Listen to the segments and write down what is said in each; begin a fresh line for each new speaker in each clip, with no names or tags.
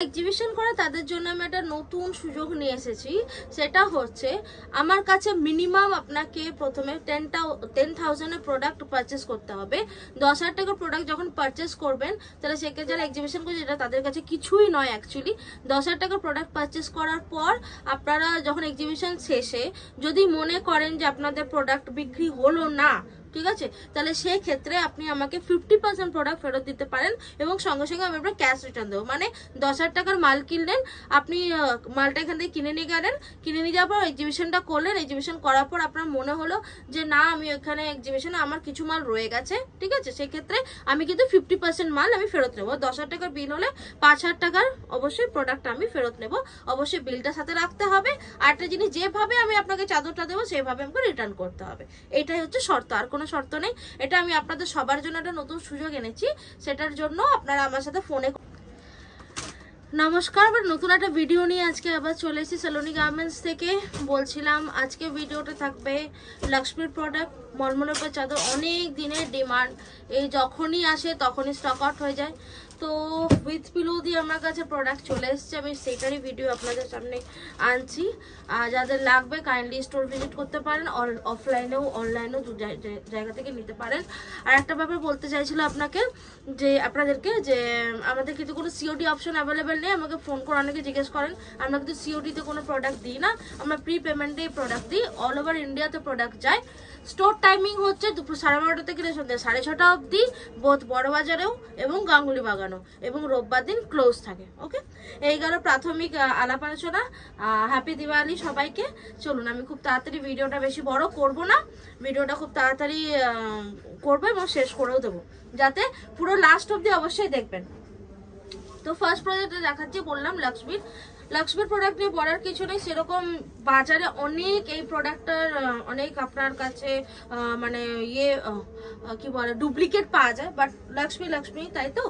Exhibition করে তাদের জন্য আমি একটা নতুন সুযোগ নিয়ে এসেছি। সেটা হচ্ছে আমার কাছে মিনিমাম আপনাকে প্রথমে 10,000 প্রোডাক্ট পারচেস করতে হবে। 10,000 টাকার প্রোডাক্ট যখন পারচেস করবেন তাহলে সেক্ষেত্রে যারা এক্সিবিশন করছে যেটা তাদের কাছে কিছুই নয় অ্যাকচুয়ালি। 10,000 টাকার প্রোডাক্ট পারচেস করার পর আপনারা যখন এক্সিবিশন শেষে যদি মনে করেন যে আপনাদের প্রোডাক্ট বিক্রি হলো না, ঠিক আছে, তাহলে সেই ক্ষেত্রে আপনি আমাকে 50% প্রোডাক্ট ফেরত দিতে পারেন এবং সঙ্গে সঙ্গে আমি আপনার ক্যাশ রিটার্ন দেবো। মানে 10,000 টাকার মাল কিনলেন, আপনি মালটা এখান থেকে কিনে নিয়ে গেলেন, কিনে নিয়ে যাওয়ার পর এক্সিবিশনটা করলেন, এক্সিবিশন করার পর আপনার মনে হলো যে না আমি এখানে এক্সিবিশনে আমার কিছু মাল রয়ে গেছে, ঠিক আছে, সেক্ষেত্রে আমি কিন্তু 50% মাল আমি ফেরত নেবো। 10,000 টাকার বিল হলে 5,000 টাকার অবশ্যই প্রোডাক্ট আমি ফেরত নেব। অবশ্যই বিলটা সাথে রাখতে হবে। আর একটা জিনিস, যেভাবে আমি আপনাকে চাদরটা দেবো সেভাবে আমাকে রিটার্ন করতে হবে। এটাই হচ্ছে শর্ত, আর কোনো শর্ত নেই। এটা আমি আপনাদের সবার জন্য একটা নতুন সুযোগ এনেছি, সেটার জন্য আপনারা আমার সাথে ফোনে। নমস্কার, নতুন একটা ভিডিও নিয়ে আজকে আবার চলে এসেছি সেলোনি গার্মেন্টস থেকে। বলছিলাম আজকে ভিডিওটা থাকবে লক্ষ্মীর প্রোডাক্ট, মলমলের উপর চাদর, অনেক দিনের ডিমান্ড। এই যখনই আসে তখনই স্টক আউট হয়ে যায়। তো উইথ পিলো দিয়ে আমার কাছে প্রোডাক্ট চলে এসছে, আমি সেটারই ভিডিও আপনাদের সামনে আনছি। যাদের লাগবে কাইন্ডলি স্টোর ভিজিট করতে পারেন, অফলাইনেও অনলাইনেও দু জায়গা থেকে নিতে পারেন। আর একটা ব্যাপার বলতে চাইছিল আপনাদেরকে যে আমাদের কিন্তু কোনো সিওডি অপশন অ্যাভেলেবেল নেই। আমাকে ফোন করে অনেকে জিজ্ঞেস করেন, আমরা কিন্তু সিওডিতে কোনো প্রোডাক্ট দিই না, আমরা প্রি পেমেন্টেই প্রোডাক্ট দিই। অল ওভার ইন্ডিয়াতে প্রোডাক্ট যায়। স্টোর টাইমিং হচ্ছে দুপুর 12:30 থেকে সন্ধ্যা 6:30 অবধি, বোধ বড়বাজারেও এবং গাঙ্গুলি বাগানও, এবং রোববার দিন ক্লোজ থাকে। ওকে, এই গেল প্রাথমিক আলাপ আলোচনা। হ্যাপি দিওয়ালি সবাইকে। চলুন, আমি খুব তাড়াতাড়ি ভিডিওটা বেশি বড় করব না, ভিডিওটা খুব তাড়াতাড়ি করবো এবং শেষ করেও দেবো, যাতে পুরো লাস্ট অবধি অবশ্যই দেখবেন। তো ফার্স্ট প্রোডাক্টটা দেখাচ্ছি, বললাম লক্ষ্মীর প্রোডাক্ট নিয়ে বলার কিছু নেই। সেরকম বাজারে অনেক এই প্রোডাক্টটার অনেক আপনার কাছে মানে কি বলে ডুপ্লিকেট পাওয়া যায়, বাট লক্ষ্মী তাই তো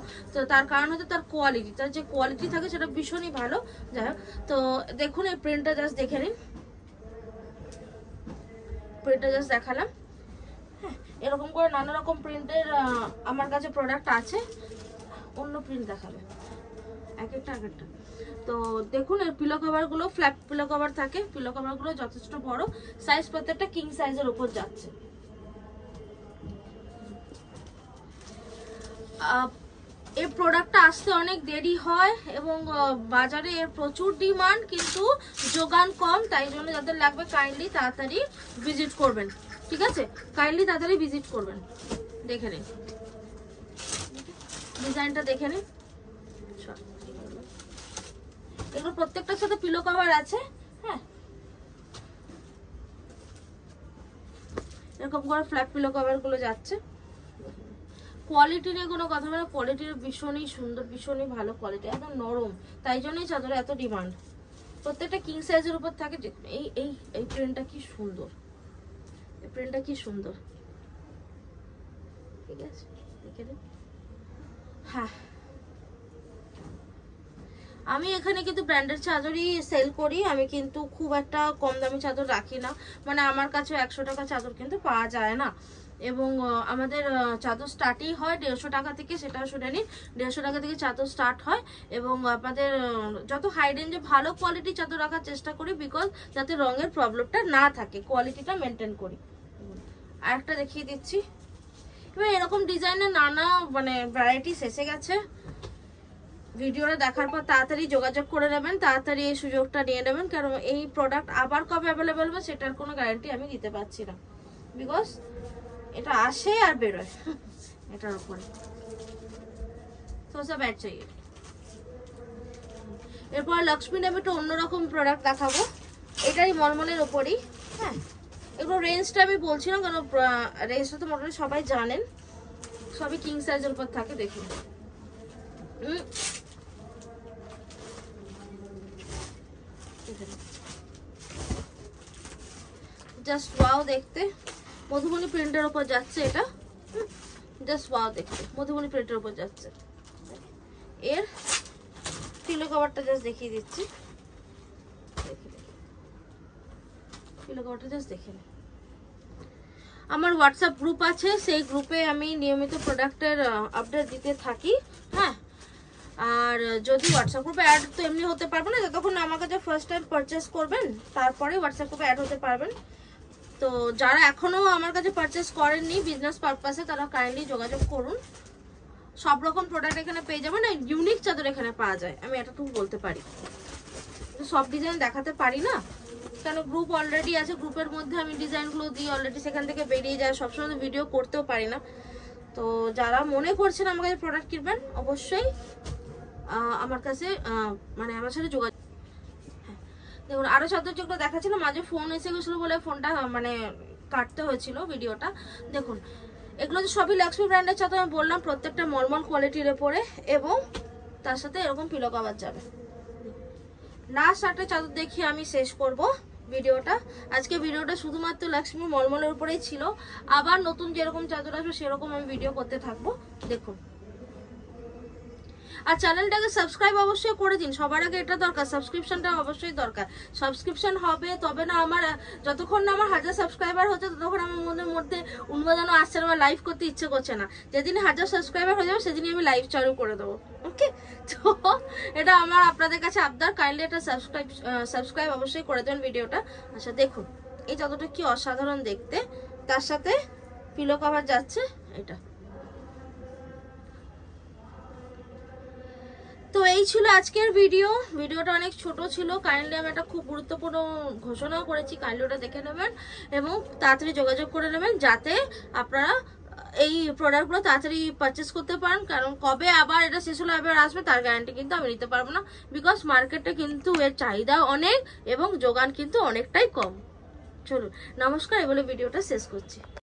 তার কারণ হচ্ছে তার কোয়ালিটি, তার যে কোয়ালিটি থাকে সেটা ভীষণই ভালো। যাই হোক, তো দেখুন এই প্রিন্টটা জাস্ট দেখে নিন। প্রিন্টটা জাস্ট দেখালাম। হ্যাঁ, এরকম করে নানা রকম প্রিন্টের আমার কাছে প্রোডাক্ট আছে। অন্য প্রিন্ট দেখাবে এক একটা। তো দেখুন এর পিলো কভার গুলো ফ্ল্যাট পিলো কভার থাকে। পিলো কভার গুলো যথেষ্ট বড় সাইজ, প্রত্যেকটা কিং সাইজের উপর যাচ্ছে। এই প্রোডাক্টটা আসতে অনেক দেরি হয় এবং বাজারে এর প্রচুর ডিমান্ড, কিন্তু যোগান কম। তাই জন্য যাদের লাগবে কাইন্ডলি তাড়াতাড়ি ভিজিট করবেন, ঠিক আছে, কাইন্ডলি তাড়াতাড়ি ভিজিট করবেন। দেখে নিন ডিজাইনটা, দেখে নিন। এগুলো প্রত্যেকটার সাথে পিলো কভার আছে। হ্যাঁ, এরকম করে ফ্ল্যাট পিলো কভার গুলো যাচ্ছে। কোয়ালিটি নিয়ে কোনো কথা বলে, কোয়ালিটির ভীষণই সুন্দর, ভীষণই ভালো কোয়ালিটি, একদম নরম। তাই জন্যই চাদরে এত ডিমান্ড। প্রত্যেকটা কিং সাইজের উপর থাকে। এই এই এই প্রিন্টটা কি সুন্দর, এই প্রিন্টটা কি সুন্দর, ঠিক আছে, দেখে নিন। হ্যাঁ, আমি এখানে কিন্তু ব্র্যান্ডেড চাদরই সেল করি। আমি কিন্তু খুব একটা কম দামি চাদর রাখি না। মানে আমার কাছে 100 টাকা চাদর কিন্তু পাওয়া যায় না, এবং আমাদের চাদর স্টার্টই হয় 150 টাকা থেকে। সেটাও শুনে নিন, 150 টাকা থেকে চাদর স্টার্ট হয়। এবং আপনাদের যত হাই রেঞ্জে ভালো কোয়ালিটি চাদর রাখার চেষ্টা করি, বিকজ যাতে রঙের প্রবলেমটা না থাকে, কোয়ালিটিটা মেনটেন করি। আর একটা দেখিয়ে দিচ্ছি। এবার এরকম ডিজাইনের নানা মানে ভ্যারাইটিস এসে গেছে। ভিডিওটা দেখার পর তাড়াতাড়ি যোগাযোগ করে নেবেন, তাড়াতাড়ি এই সুযোগটা নিয়ে নেবেন, কারণ এই প্রোডাক্ট আবার কবে অ্যাভেলেবেল হবে সেটার কোনো গ্যারান্টি আমি দিতে পারছি না, বিকজ এটা আসে আর বেরোয় এটার উপরে। সোসা ব্যাট চাই। এরপর লক্ষ্মী নেবে একটু অন্যরকম প্রোডাক্ট দেখাবো, এটাই মলমলের ওপরই। হ্যাঁ, এগুলো রেঞ্জটা আমি বলছি না, কারণ রেঞ্জটা তো মোটামুটি সবাই জানেন, সবই কিং সাইজের উপর থাকে। দেখুন জাস্ট ওয়াও দেখতে, মধুবনী প্রিন্টের উপর যাচ্ছে এটা। জাস্ট ওয়াও দেখতে, মধুবনী প্রিন্টের উপর যাচ্ছে। এর পিলো কভারটা জাস্ট দেখিয়ে দিচ্ছি, পিলো কভারটা জাস্ট দেখে নিন। আমার হোয়াটসঅ্যাপ গ্রুপ আছে, সেই গ্রুপে আমি নিয়মিত প্রোডাক্টের আপডেট দিতে থাকি। হ্যাঁ, আর যদি হোয়াটসঅ্যাপ গ্রুপে অ্যাড তো এমনি হতে পারবো না, যতক্ষণ আমার কাছে ফার্স্ট টাইম পারচেস করবেন তারপরে হোয়াটসঅ্যাপ গ্রুপে অ্যাড হতে পারবেন। তো যারা এখনও আমার কাছে পারচেস করেননি বিজনেস পারপাসে, তারা কাইন্ডলি যোগাযোগ করুন। সব রকম প্রোডাক্ট এখানে পেয়ে যাবেন, না ইউনিক চাদর এখানে পাওয়া যায়, আমি এতটুকু বলতে পারি। সব ডিজাইন দেখাতে পারি না, কারণ গ্রুপ অলরেডি আছে, গ্রুপের মধ্যে আমি ডিজাইনগুলো দিই অলরেডি, সেখান থেকে বেরিয়ে যায়, সবসময় ভিডিও করতেও পারি না। তো যারা মনে করছেন আমার কাছে প্রোডাক্ট কিনবেন, অবশ্যই আমার কাছে মানে আমার সাথে যোগাযোগ। দেখুন আরও চাদর যেগুলো দেখাচ্ছিল, মাঝে ফোন এসে গেছিলো বলে ফোনটা মানে কাটতে হয়েছিল ভিডিওটা। দেখুন এগুলো তো সবই লক্ষ্মী ব্র্যান্ডের চাদর, আমি বললাম প্রত্যেকটা মলমল কোয়ালিটির উপরে, এবং তার সাথে এরকম পিলো কভার যাবে। লাস্ট একটা চাদর দেখিয়ে আমি শেষ করব ভিডিওটা। আজকে ভিডিওটা শুধুমাত্র লক্ষ্মী মলমলের উপরেই ছিল, আবার নতুন যেরকম চাদর আসবে সেরকম আমি ভিডিও করতে থাকবো। দেখুন আর চ্যানেলটাকে সাবস্ক্রাইব অবশ্যই করে দিন, সবার আগে এটা দরকার, সাবস্ক্রিপশনটা অবশ্যই দরকার। সাবস্ক্রিপশন হবে তবে না আমার, যতক্ষণ না আমার 1000 সাবস্ক্রাইবার হচ্ছে ততক্ষণ আমার মনের মধ্যে উন্মাদনা আসছে না, আমার লাইভ করতে ইচ্ছে করছে না। যেদিন 1000 সাবস্ক্রাইবার হয়ে যাবে সেদিনই আমি লাইভ চালু করে দেবো। ওকে, তো এটা আমার আপনাদের কাছে আবদার, কাইন্ডলি এটা সাবস্ক্রাইব অবশ্যই করে দেবেন ভিডিওটা। আচ্ছা দেখুন এই চাদরটা কি অসাধারণ দেখতে, তার সাথে পিলো কভার যাচ্ছে এটা। তো এই ছিল আজকের ভিডিওটা অনেক ছোট ছিল, কাইন্ডলি আমি একটা খুব গুরুত্বপূর্ণ ঘোষণাও করেছি, কাইন্ডলি ওটা দেখে নেবেন এবং তাড়াতাড়ি যোগাযোগ করে নেবেন, যাতে আপনারা এই প্রোডাক্টগুলো তাড়াতাড়ি পারচেস করতে পারেন। কারণ কবে আবার এটা শেষ হলে আবার আসবে তার গ্যারান্টি কিন্তু আমি নিতে পারবো না, বিকজ মার্কেটে কিন্তু এর চাহিদা অনেক এবং যোগান কিন্তু অনেকটাই কম। চলুন নমস্কার, এই বলে ভিডিওটা শেষ করছি।